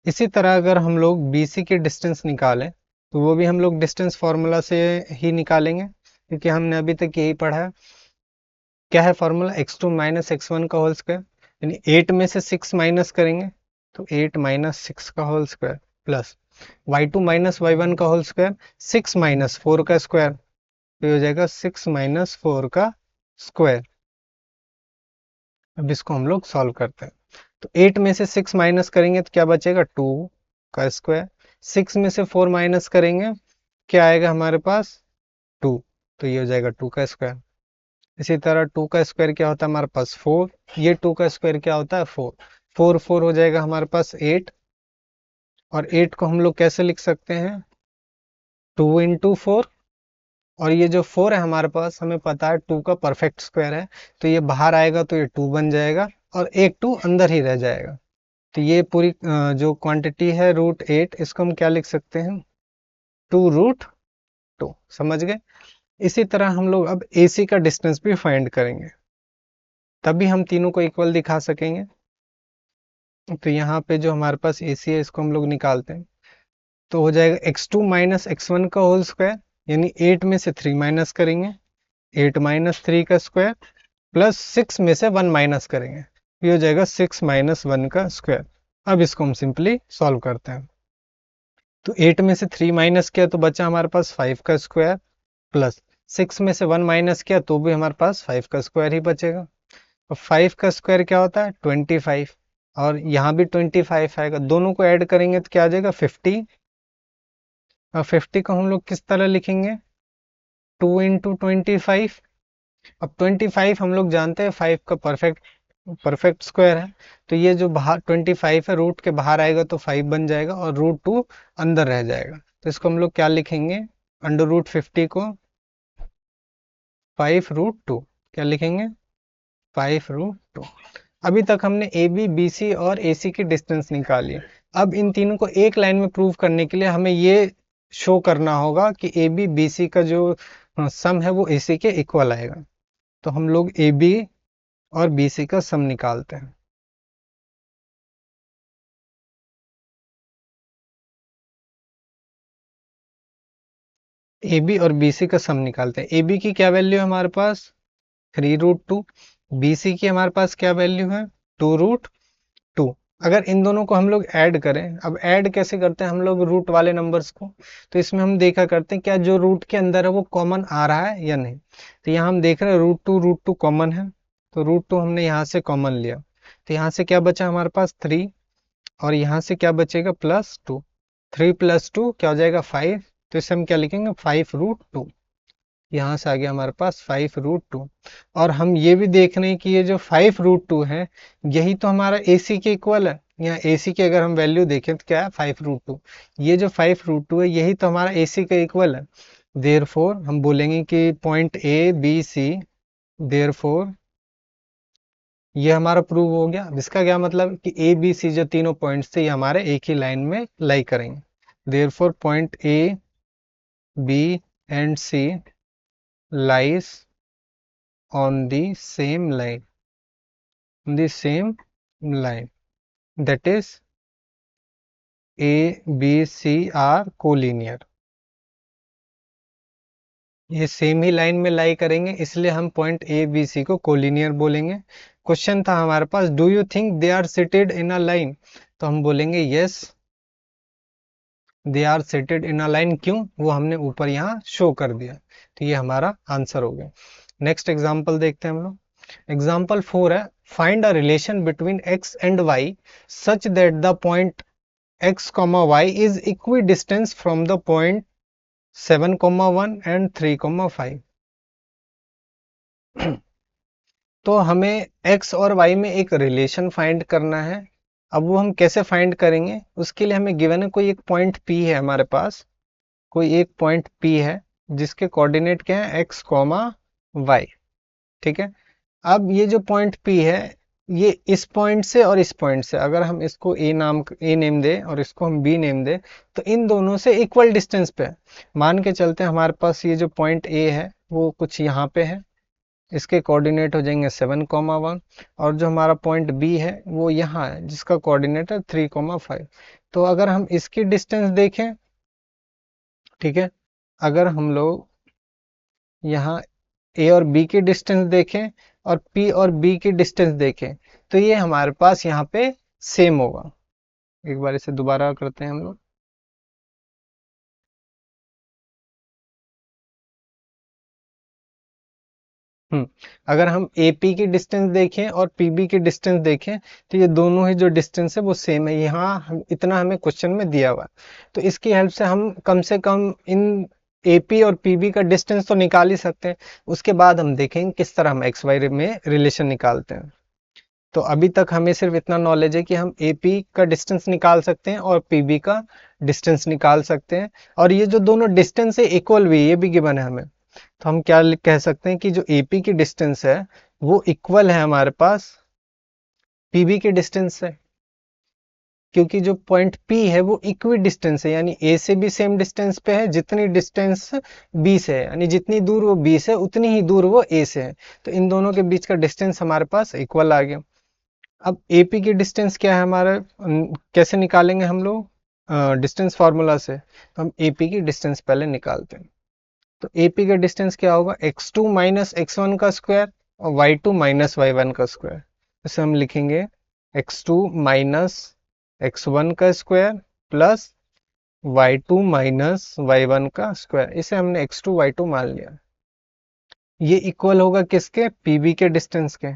इसी तरह अगर हम लोग BC की डिस्टेंस निकालें तो वो भी हम लोग डिस्टेंस फार्मूला से ही निकालेंगे, क्योंकि हमने अभी तक यही पढ़ा है। क्या है फॉर्मूला, x2 माइनस x1 का होल स्क्वायर, यानी 8 में से 6 माइनस करेंगे तो 8 माइनस 6 का whole square, plus y2 minus y1 का होल स्क्वायर, 6 माइनस 4 का स्क्वायर, तो हो जाएगा 6 माइनस 4 का स्क्वायर। अब इसको हम लोग सॉल्व करते हैं। तो 8 में से 6 माइनस करेंगे तो क्या बचेगा 2 का स्क्वायर, 6 में से 4 माइनस करेंगे क्या आएगा हमारे पास 2, तो ये हो जाएगा 2 का स्क्वायर। इसी तरह 2 का स्क्वायर क्या होता है हमारे पास 4, ये 2 का स्क्वायर क्या होता है 4, 4 4 हो जाएगा हमारे पास 8। और 8 को हम लोग कैसे लिख सकते हैं 2 इंटू 4, और ये जो 4 है हमारे पास हमें पता है 2 का परफेक्ट स्क्वायर है, तो ये बाहर आएगा तो ये 2 बन जाएगा और एक 2 अंदर ही रह जाएगा। तो ये पूरी जो क्वांटिटी है √8, इसको हम क्या लिख सकते हैं 2 रूट 2। समझ गए? इसी तरह हम लोग अब AC का डिस्टेंस भी फाइंड करेंगे, तभी हम तीनों को इक्वल दिखा सकेंगे। तो यहाँ पे जो हमारे पास AC है इसको हम लोग निकालते हैं, तो हो जाएगा x2 माइनस x1 का होल स्क्वायर, यानी 8 में से 3 माइनस करेंगे, 8 माइनस 3 का स्क्वायर, प्लस 6 में से 1 माइनस करेंगे, ये हो जाएगा 6 माइनस 1 का स्क्वायर। अब इसको हम सिंपली सॉल्व करते हैं। तो 8 में से 3 माइनस किया तो बचा हमारे पास 5 का स्क्वायर, प्लस 6 में से 1 माइनस किया तो भी हमारे पास 5 का स्क्वायर ही बचेगा। और 5 का स्क्वायर क्या होता है 25, और यहाँ भी 25 आएगा, दोनों को ऐड करेंगे तो क्या आ जाएगा 50। और 50 को हम लोग किस तरह लिखेंगे 2 इंटू 25। अब 25 हम लोग जानते हैं 5 का परफेक्ट परफेक्ट स्क्वायर है, तो ये जो बाहर 25 है रूट के बाहर आएगा तो 5 बन जाएगा और √2 अंदर रह जाएगा, तो इसको हम लोग क्या लिखेंगे √50 को 5√2, क्या लिखेंगे 5√2। अभी तक हमने ए बी बी सी और ए सी की डिस्टेंस निकाली। अब इन तीनों को एक लाइन में प्रूव करने के लिए हमें ये शो करना होगा कि ए बी बी सी का जो सम है वो ए सी के इक्वल आएगा। तो हम लोग ए बी और बी सी का सम निकालते हैं। ए बी और बी सी का सम निकालते हैं। ए बी की क्या वैल्यू है हमारे पास 3√2, बी सी की हमारे पास क्या वैल्यू है 2√2। अगर इन दोनों को हम लोग ऐड करें, अब ऐड कैसे करते हैं हम लोग रूट वाले नंबर्स को, तो इसमें हम देखा करते हैं क्या जो रूट के अंदर है वो कॉमन आ रहा है या नहीं। तो यहाँ हम देख रहे हैं √2 कॉमन है, तो √2 हमने यहाँ से कॉमन लिया, तो यहाँ से क्या बचा हमारे पास 3, और यहाँ से क्या बचेगा +2, 3 + 2 क्या हो जाएगा 5, तो इसे हम क्या लिखेंगे 5√2। यहाँ से आ गया हमारे पास 5√2। और हम ये भी देख रहे हैं कि ये जो 5√2 है यही तो हमारा AC के इक्वल है। यहाँ AC की अगर हम वैल्यू देखें तो क्या है 5√2, ये जो 5√2 है यही तो हमारा AC का इक्वल है। देयरफॉर हम बोलेंगे कि point A B C, therefore ये हमारा प्रूव हो गया। अब इसका क्या मतलब कि A B C जो तीनों पॉइंट्स थे ये हमारे एक ही लाइन में लाई करेंगे। Therefore point A B and C lies on the same line, that is A B C are collinear। ये सेम ही लाइन में लाई करेंगे इसलिए हम पॉइंट ए बी सी को कोलिनियर बोलेंगे। क्वेश्चन था हमारे पास do you think they are seated in a line, तो हम बोलेंगे yes they are seated in a line. क्यों, वो हमने ऊपर यहाँ शो कर दिया, तो ये हमारा आंसर हो गया। नेक्स्ट एग्जाम्पल देखते हैं हम लोग। एग्जाम्पल 4 है find a relation between x and y such that the point x, y is equi distance from the point 7,1 and 3,5। तो हमें x और y में एक रिलेशन फाइंड करना है। अब वो हम कैसे फाइंड करेंगे, उसके लिए हमें गिवन है कोई एक पॉइंट P है हमारे पास, कोई एक पॉइंट P है जिसके कोऑर्डिनेट क्या है x, y, ठीक है। अब ये जो पॉइंट P है ये इस पॉइंट से और इस पॉइंट से, अगर हम इसको A नेम दे और इसको हम B नेम दे तो इन दोनों से इक्वल डिस्टेंस पे है। मान के चलते हैं हमारे पास ये जो पॉइंट A है वो कुछ यहाँ पे है, इसके कोऑर्डिनेट हो जाएंगे 7,1, और जो हमारा पॉइंट B है वो यहाँ है जिसका कोऑर्डिनेट है 3,5। तो अगर हम इसकी डिस्टेंस देखें, ठीक है, अगर हम लोग यहाँ A और B की डिस्टेंस देखें और P और B की डिस्टेंस देखें तो ये हमारे पास यहाँ पे सेम होगा। एक बार इसे दोबारा करते हैं हम लोग। अगर हम AP की डिस्टेंस देखें और PB की डिस्टेंस देखें तो ये दोनों ही जो डिस्टेंस है वो सेम है, यहाँ इतना हमें क्वेश्चन में दिया हुआ है। तो इसकी हेल्प से कम इन AP और PB का डिस्टेंस तो निकाल ही सकते हैं। उसके बाद हम देखेंगे किस तरह हम XY में रिलेशन निकालते हैं। तो अभी तक हमें सिर्फ इतना नॉलेज है कि हम AP का डिस्टेंस निकाल सकते हैं और PB का डिस्टेंस निकाल सकते हैं, और ये जो दोनों डिस्टेंस है इक्वल भी, ये भी गिवन है हमें। तो हम क्या कह सकते हैं कि जो AP की डिस्टेंस है वो इक्वल है हमारे पास PB के डिस्टेंस से, क्योंकि जो पॉइंट P है वो इक्वी डिस्टेंस है, यानी A से भी सेम डिस्टेंस पे है जितनी डिस्टेंस B से है, यानी जितनी दूर वो B से उतनी ही दूर वो A से है। तो इन दोनों के बीच का डिस्टेंस हमारे पास इक्वल आ गया। अब AP की डिस्टेंस क्या है हमारा, कैसे निकालेंगे हम लोग डिस्टेंस फार्मूला से, तो हम AP की डिस्टेंस पहले निकालते हैं। तो AP का डिस्टेंस क्या होगा x2 माइनस x1 का स्क्वायर और y2 माइनस y1 का स्क्वायर। इसे हम लिखेंगे x2 माइनस x1 का square plus y2 minus y1 का स्क्वायर, इसे हमने x2 y2 मान लिया। ये इक्वल होगा किसके, पीबी के डिस्टेंस के।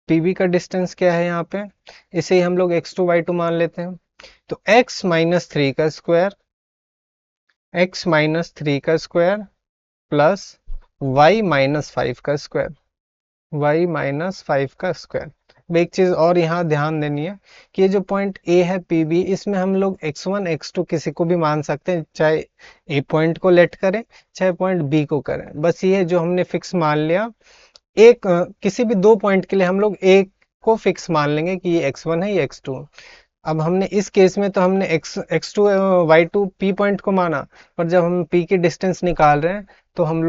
पीबी का डिस्टेंस क्या है यहाँ पे, इसे ही हम लोग x2 y2 मान लेते हैं। तो x माइनस थ्री का स्क्वायर, x माइनस थ्री का square plus y minus five का स्क्वायर, y माइनस फाइव का स्क्वायर। अब एक चीज और यहाँ ध्यान देनी है कि ये जो पॉइंट A है PB, इसमें हम लोग x1 x2 किसी को भी मान सकते हैं, चाहे A पॉइंट को लेट करें चाहे पॉइंट B को करें। बस ये जो हमने फिक्स मान लिया, एक किसी भी दो पॉइंट के लिए हम लोग एक को फिक्स मान लेंगे कि ये x1 है ये x2। अब हमने इस केस में तो हमने x2 y2 P पॉइंट को माना, पर जब हम P की डिस्टेंस निकाल रहे हैं तो हम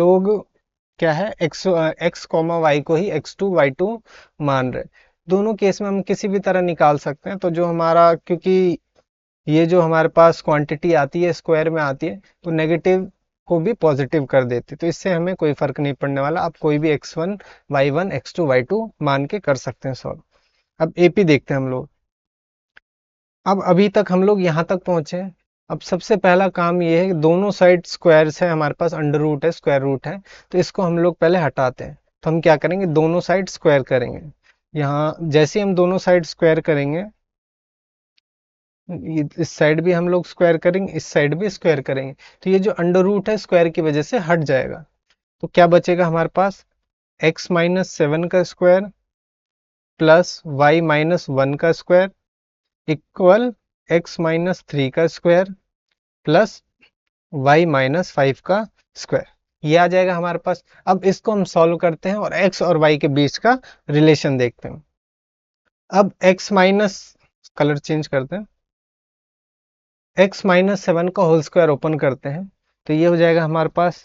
लोग क्या है, एक्स कॉमा वाई को ही x2 y2 मान रहे। दोनों केस में हम किसी भी तरह निकाल सकते हैं। तो जो हमारा, क्योंकि ये जो हमारे पास क्वांटिटी आती है स्क्वायर में आती है, तो नेगेटिव को भी पॉजिटिव कर देती है, तो इससे हमें कोई फर्क नहीं पड़ने वाला। आप कोई भी x1 y1 x2 y2 मान के कर सकते हैं सॉल्व। अब एपी देखते हैं हम लोग। अब अभी तक हम लोग यहाँ तक पहुंचे हैं। अब सबसे पहला काम ये है कि दोनों साइड स्क्वायर्स है हमारे पास, अंडर रूट है स्क्वायर रूट है, तो इसको हम लोग पहले हटाते हैं। तो हम क्या करेंगे, दोनों साइड स्क्वायर करेंगे। यहाँ जैसे हम दोनों साइड स्क्वायर करेंगे, इस साइड भी हम लोग स्क्वायर करेंगे, इस साइड भी स्क्वायर करेंगे, तो ये जो अंडर रूट है स्क्वायर की वजह से हट जाएगा। तो क्या बचेगा हमारे पास, x माइनस सेवन का square plus Y minus one का square equal x minus three का square plus y minus five का स्क्वायर। ये आ जाएगा हमारे पास। अब इसको हम सॉल्व करते हैं और x और y के बीच का रिलेशन देखते हैं। अब x माइनस, कलर चेंज करते हैं, x माइनस सेवन का होल स्क्वायर ओपन करते हैं, तो ये हो जाएगा हमारे पास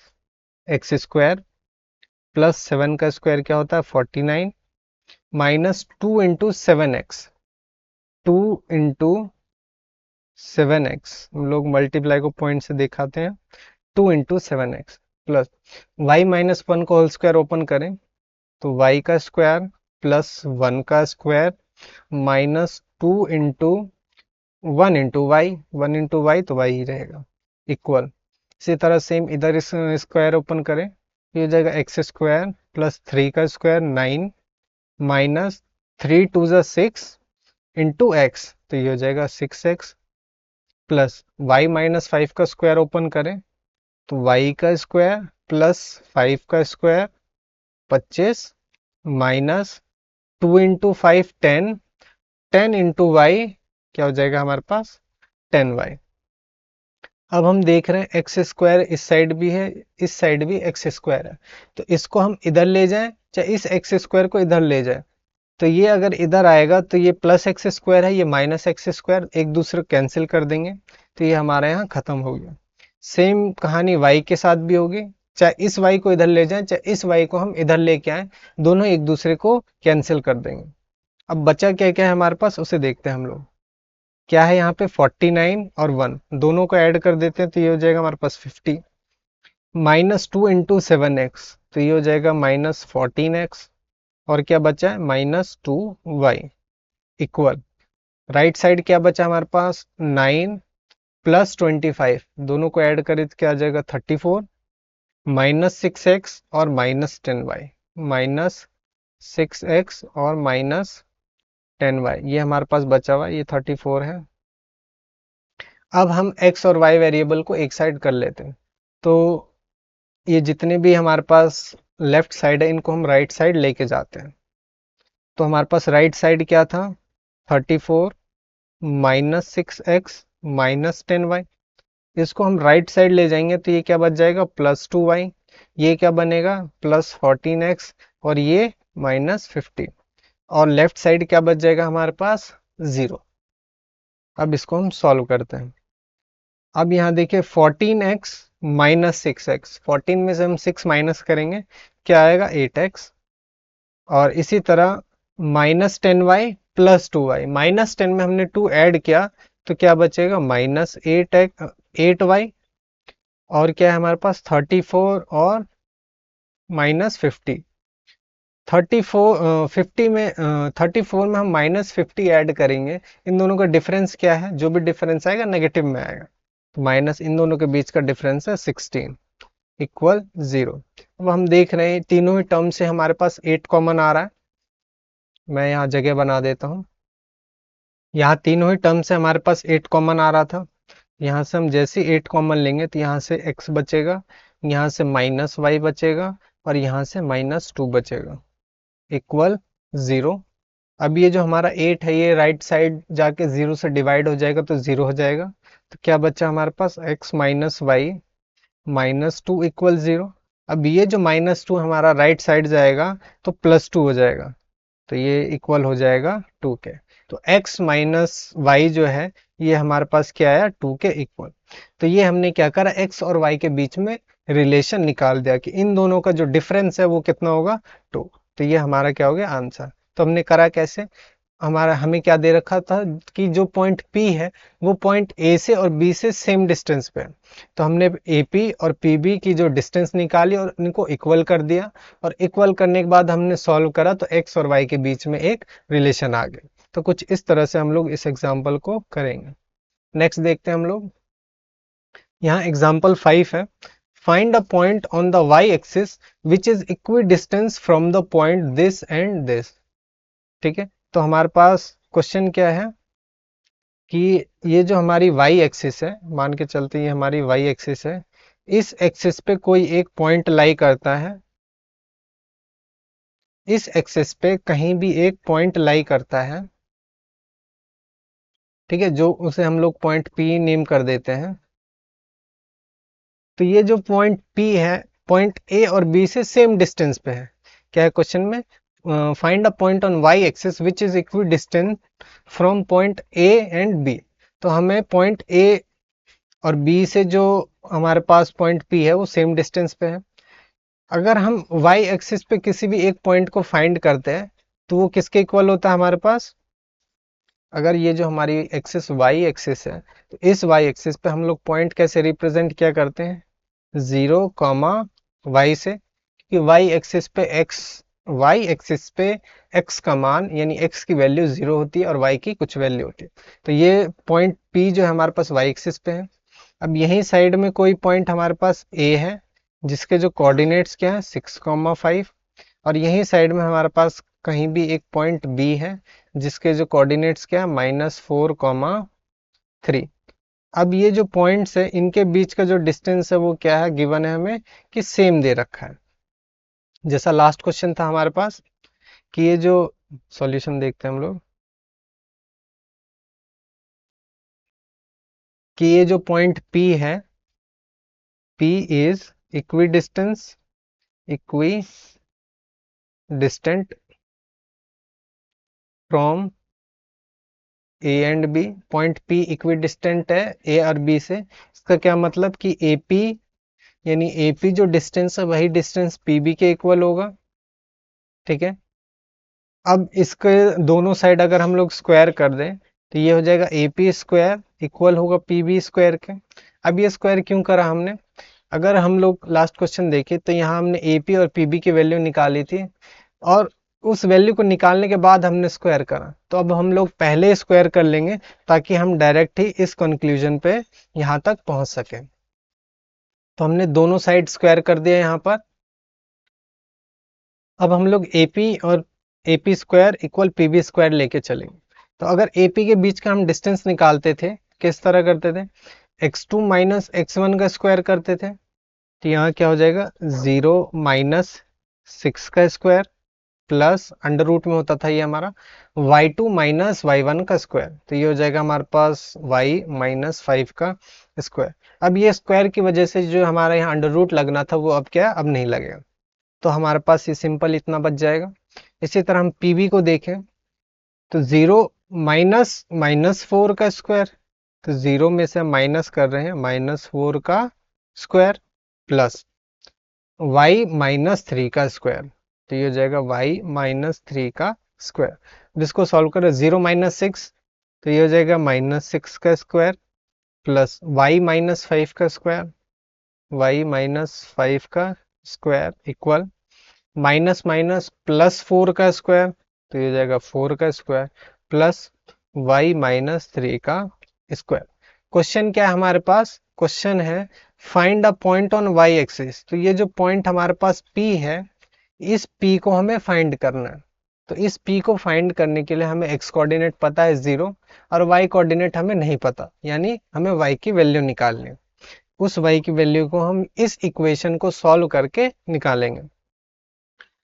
एक्स स्क्वायर प्लस सेवन का स्क्वायर क्या होता है 49 minus two into seven x, two into seven x, हम लोग मल्टीप्लाई को पॉइंट से दिखाते हैं, two into seven x plus Y minus one को होल स्क्वायर ओपन करें, तो वाई का स्क्वायर प्लस वन का square minus two into Y तो वाई ही रहेगा इक्वल। इसी तरह सेम इधर इस स्क्वायर ओपन करें, ये हो जाएगा एक्स स्क्वायर प्लस थ्री का square nine minus three two ज़ा सिक्स इंटू एक्स, तो ये हो जाएगा six x plus Y minus five का स्क्वायर ओपन करें, तो वाई का स्क्वायर प्लस फाइव का स्क्वायर पच्चीस minus two into five ten, ten into y क्या हो जाएगा हमारे पास टेन वाई। अब हम देख रहे हैं एक्स स्क्वायर इस साइड भी है, इस साइड भी एक्स स्क्वायर है, तो इसको हम इधर ले जाएं चाहे इस एक्स स्क्वायर को इधर ले जाएं, तो ये अगर इधर आएगा तो ये प्लस एक्स स्क्वायर है, ये माइनस एक्स स्क्वायर एक दूसरे को कैंसिल कर देंगे, तो ये हमारे यहाँ खत्म हो गया। सेम कहानी y के साथ भी होगी, चाहे इस y को इधर ले जाएं चाहे इस y को हम इधर लेके आए, दोनों एक दूसरे को कैंसिल कर देंगे। अब बचा क्या क्या है हमारे पास उसे देखते हैं हम लोग। क्या है यहाँ पे 49 और 1 दोनों को ऐड कर देते हैं, तो ये हो जाएगा हमारे पास 50 minus two into seven x, तो ये हो जाएगा माइनस फोर्टीन एक्स, और क्या बचा है minus two y equal. Right side क्या बचा हमारे पास 9 प्लस 25, दोनों को ऐड करें तो क्या आ जाएगा 34 माइनस सिक्स एक्स और minus ten y, minus six x और माइनस टेन वाई, ये हमारे पास बचा हुआ ये 34 है। अब हम x और y वेरिएबल को एक साइड कर लेते हैं, तो ये जितने भी हमारे पास लेफ्ट साइड है इनको हम राइट साइड लेके जाते हैं। तो हमारे पास राइट साइड क्या था 34 minus six x minus ten y, इसको हम राइट साइड ले जाएंगे तो ये क्या बच जाएगा प्लस टू वाई, ये क्या बनेगा प्लस फोर्टीन एक्स और ये माइनस फिफ्टीन, और लेफ्ट साइड क्या बच जाएगा हमारे पास जीरो। अब इसको हम सॉल्व करते हैं। अब यहाँ देखिए 14x minus six x, fourteen में से हम सिक्स माइनस करेंगे क्या आएगा 8x, और इसी तरह minus ten y plus two y, minus ten में हमने टू ऐड किया तो क्या बचेगा माइनस एट वाई, और क्या है हमारे पास 34 और माइनस 50, 50 में 34 में हम -50 ऐड करेंगे। इन दोनों का डिफरेंस क्या है? जो भी डिफरेंस आएगा नेगेटिव में आएगा, तो माइनस इन दोनों के बीच का डिफरेंस है 16 इक्वल 0। अब हम देख रहे हैं तीनों ही टर्म से हमारे पास 8 कॉमन आ रहा है। मैं यहाँ जगह बना देता हूँ। यहाँ तीनों ही टर्म से हमारे पास 8 कॉमन आ रहा था। यहाँ से हम जैसे 8 कॉमन लेंगे तो यहाँ से x बचेगा, यहाँ से -y बचेगा और यहाँ से -2 बचेगा इक्वल 0। अब ये जो हमारा 8 है ये राइट साइड जाके 0 से डिवाइड हो जाएगा तो 0 हो जाएगा। तो क्या बचा हमारे पास? x - y -2 equal 0। अब ये जो -2 हमारा राइट साइड जाएगा तो +2 हो जाएगा, तो ये इक्वल हो जाएगा 2 के। तो x - y जो है ये हमारे पास क्या आया? 2 के इक्वल। तो ये हमने क्या करा? x और y के बीच में रिलेशन निकाल दिया कि इन दोनों का जो डिफरेंस है वो कितना होगा? 2। तो ये हमारा क्या हो गया? आंसर। तो हमने करा कैसे? हमें क्या दे रखा था कि जो पॉइंट P है वो पॉइंट A से और B से सेम डिस्टेंस पे है। तो हमने AP और PB की जो डिस्टेंस निकाली और इनको इक्वल कर दिया, और इक्वल करने के बाद हमने सॉल्व करा तो x और y के बीच में एक रिलेशन आ गया। तो कुछ इस तरह से हम लोग इस एग्जाम्पल को करेंगे। नेक्स्ट देखते हैं हम लोग। यहाँ एग्जाम्पल 5 है। Find a point on the y axis which is equi distance from the point this and this. ठीक है, तो हमारे पास क्वेश्चन क्या है कि ये जो हमारी y एक्सिस है, मान के चलते ये हमारी y एक्सिस है, इस एक्सिस पे कोई एक पॉइंट लाई करता है, इस एक्सिस पे कहीं भी एक पॉइंट लाई करता है। ठीक है, जो उसे हम लोग पॉइंट P नेम कर देते हैं। तो ये जो पॉइंट P है पॉइंट A और B से सेम डिस्टेंस पे है। क्या है क्वेश्चन में? Find a point on y axis which is equi distance from point A and B। तो हमें पॉइंट A और B से जो हमारे पास पॉइंट P है वो सेम डिस्टेंस पे है। अगर हम y एक्सिस पे किसी भी एक पॉइंट को फाइंड करते हैं तो वो किसके इक्वल होता है हमारे पास? अगर ये जो हमारी एक्सिस y एक्सिस है तो इस y एक्सिस पे हम लोग पॉइंट कैसे रिप्रेजेंट क्या करते हैं? 0, y से, क्योंकि y एक्सिस पे x का मान यानी x की वैल्यू 0 होती है और y की कुछ वैल्यू होती है। तो ये पॉइंट P जो है हमारे पास y एक्सिस पे है। अब यही साइड में कोई पॉइंट हमारे पास A है जिसके जो कोऑर्डिनेट्स क्या है? 6, 5। और यही साइड में हमारे पास कहीं भी एक पॉइंट B है जिसके जो कोऑर्डिनेट्स क्या है? -4, 3। अब ये जो पॉइंट्स है इनके बीच का जो डिस्टेंस है वो क्या है? गिवन है हमें कि सेम दे रखा है। जैसा लास्ट क्वेश्चन था हमारे पास कि ये जो सॉल्यूशन देखते हैं हम लोग कि ये जो पॉइंट P है, P is equi distant from A and B। Point P equi distant है A और B से। इसका क्या मतलब कि AP यानी AP जो डिस्टेंस है वही डिस्टेंस PB के इक्वल होगा। ठीक है, अब इसके दोनों साइड अगर हम लोग स्क्वायर कर दें तो ये हो जाएगा AP स्क्वायर इक्वल होगा PB स्क्वायर के। अब ये स्क्वायर क्यों करा हमने? अगर हम लोग लास्ट क्वेश्चन देखें तो यहाँ हमने AP और PB की वैल्यू निकाली थी और उस वैल्यू को निकालने के बाद हमने स्क्वायर करा। तो अब हम लोग पहले स्क्वायर कर लेंगे ताकि हम डायरेक्ट ही इस कंक्लूजन पे यहाँ तक पहुँच सके। तो हमने दोनों साइड स्क्वायर कर दिया यहाँ पर। अब हम लोग AP और AP square equal PB square लेके चलेंगे। तो अगर AP के बीच का हम डिस्टेंस निकालते थे किस तरह करते थे? x2 - x1 का स्क्वायर करते थे। तो यहाँ क्या हो जाएगा? 0 - 6 का स्क्वायर प्लस अंडर रूट में होता था ये हमारा y2 - y1 का स्क्वायर। तो ये हो जाएगा हमारे पास y - 5 का स्क्वायर। अब ये स्क्वायर की वजह से जो हमारा यहाँ अंडर रूट लगना था वो अब क्या है? अब नहीं लगेगा। तो हमारे पास ये सिंपल इतना बच जाएगा। इसी तरह हम PB को देखें तो 0 -4 का स्क्वायर। तो 0 में से हम माइनस कर रहे हैं -4 का स्क्वायर प्लस y -3 का स्क्वायर। तो ये हो जाएगा y -3 का स्क्वायर। जिसको सॉल्व करें 0 - 6 तो ये हो जाएगा -6 का स्क्वायर प्लस y -5 का स्क्वायर, y -5 का square equal minus minus plus 4 का स्क्वायर, तो ये हो जाएगा 4 का स्क्वायर प्लस y माइनस 3 का स्क्वायर। क्वेश्चन क्या है हमारे पास? क्वेश्चन है find a point on y axis. तो ये जो पॉइंट हमारे पास P है, इस P को हमें फाइंड करना है। तो इस P को फाइंड करने के लिए हमें x कोऑर्डिनेट पता है 0 और y कोऑर्डिनेट हमें नहीं पता, यानी हमें y की वैल्यू निकालनी है। उस y की वैल्यू को हम इस इक्वेशन को सॉल्व करके निकालेंगे।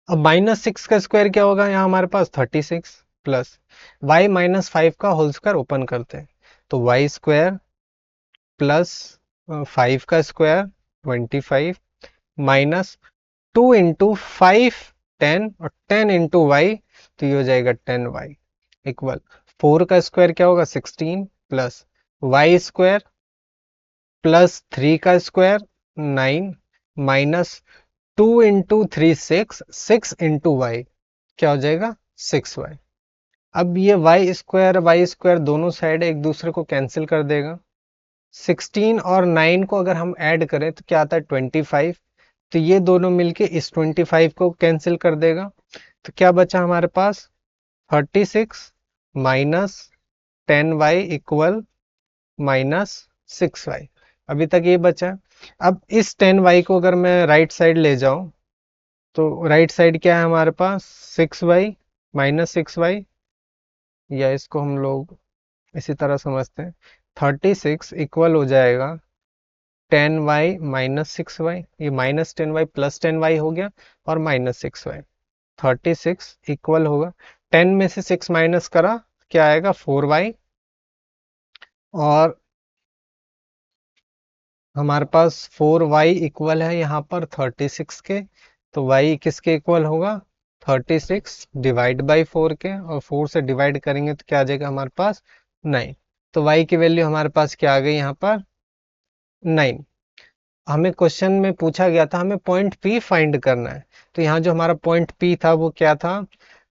अब माइनस 6 का स्क्वायर क्या होगा? यहाँ हमारे पास 36 प्लस y माइनस 5 का होल स्क्वायर ओपन करते हैं, तो वाई स्क्वायर प्लस 5 का स्क्वायर 25 माइनस 2 इंटू 5 10 और 10 इंटू वाई, तो ये हो जाएगा 10y इक्वल 4 का स्क्वायर क्या होगा? 16 प्लस वाई स्क्वायर प्लस 3 का square 9 minus 2 into 3 6 into y, क्या हो जाएगा? 6y। अब ये वाई स्क्वायर दोनों साइड एक दूसरे को कैंसिल कर देगा। 16 और 9 को अगर हम ऐड करें तो क्या आता है? 25। तो ये दोनों मिलके इस 25 को कैंसिल कर देगा। तो क्या बचा हमारे पास? 36 minus 10y equal minus 6y। अभी तक ये बचा। अब इस 10y को अगर मैं राइट साइड ले जाऊं, तो राइट साइड क्या है हमारे पास? 6y माइनस 6y, या इसको हम लोग इसी तरह समझते हैं। 36 इक्वल हो जाएगा 10y माइनस 6y, ये माइनस 10y प्लस 10y हो गया और माइनस 6y। 36 इक्वल होगा 10 में से 6 माइनस करा, क्या आएगा? 4y। और हमारे पास 4y इक्वल है यहाँ पर 36 के, तो y किसके इक्वल होगा? 36 डिवाइड बाई 4 के, और 4 से डिवाइड करेंगे तो क्या आ जाएगा हमारे पास? 9। तो y की वैल्यू हमारे पास क्या आ गई यहाँ पर? 9। हमें क्वेश्चन में पूछा गया था हमें पॉइंट P फाइंड करना है, तो यहाँ जो हमारा पॉइंट P था वो क्या था?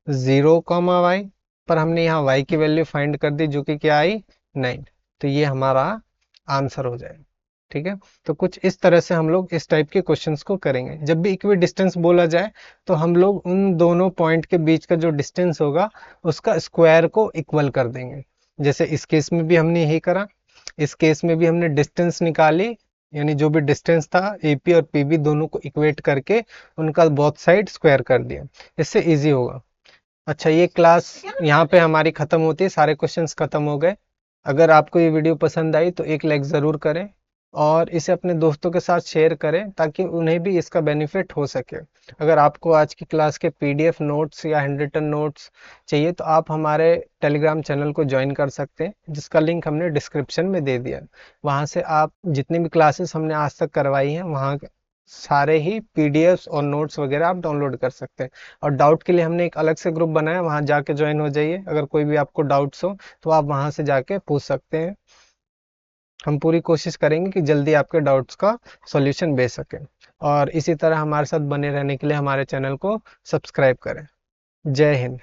0, y, पर हमने यहाँ y की वैल्यू फाइंड कर दी जो कि क्या आई? 9। तो ये हमारा आंसर हो जाएगा। ठीक है, तो कुछ इस तरह से हम लोग इस टाइप के क्वेश्चंस को करेंगे। जब भी इक्वी डिस्टेंस बोला जाए तो हम लोग उन दोनों पॉइंट के बीच का जो डिस्टेंस होगा उसका स्क्वायर को इक्वल कर देंगे। जैसे इस केस में भी हमने यही करा, इस केस में भी हमने डिस्टेंस निकाली, यानी जो भी डिस्टेंस था AP और PB दोनों को इक्वेट करके उनका बोथ साइड स्क्वायर कर दिया। इससे इजी होगा। अच्छा, ये क्लास यहाँ पे हमारी खत्म होती है, सारे क्वेश्चंस खत्म हो गए। अगर आपको ये वीडियो पसंद आई तो एक लाइक ज़रूर करें और इसे अपने दोस्तों के साथ शेयर करें ताकि उन्हें भी इसका बेनिफिट हो सके। अगर आपको आज की क्लास के PDF नोट्स या हैंड रिटन नोट्स चाहिए तो आप हमारे टेलीग्राम चैनल को ज्वाइन कर सकते हैं, जिसका लिंक हमने डिस्क्रिप्शन में दे दिया है। वहाँ से आप जितनी भी क्लासेस हमने आज तक करवाई हैं वहाँ सारे ही PDFs और नोट्स वगैरह आप डाउनलोड कर सकते हैं। और डाउट के लिए हमने एक अलग से ग्रुप बनाया, वहाँ जाके ज्वाइन हो जाइए। अगर कोई भी आपको डाउट्स हो तो आप वहाँ से जाके पूछ सकते हैं। हम पूरी कोशिश करेंगे कि जल्दी आपके डाउट्स का सॉल्यूशन दे सकें। और इसी तरह हमारे साथ बने रहने के लिए हमारे चैनल को सब्सक्राइब करें। जय हिंद।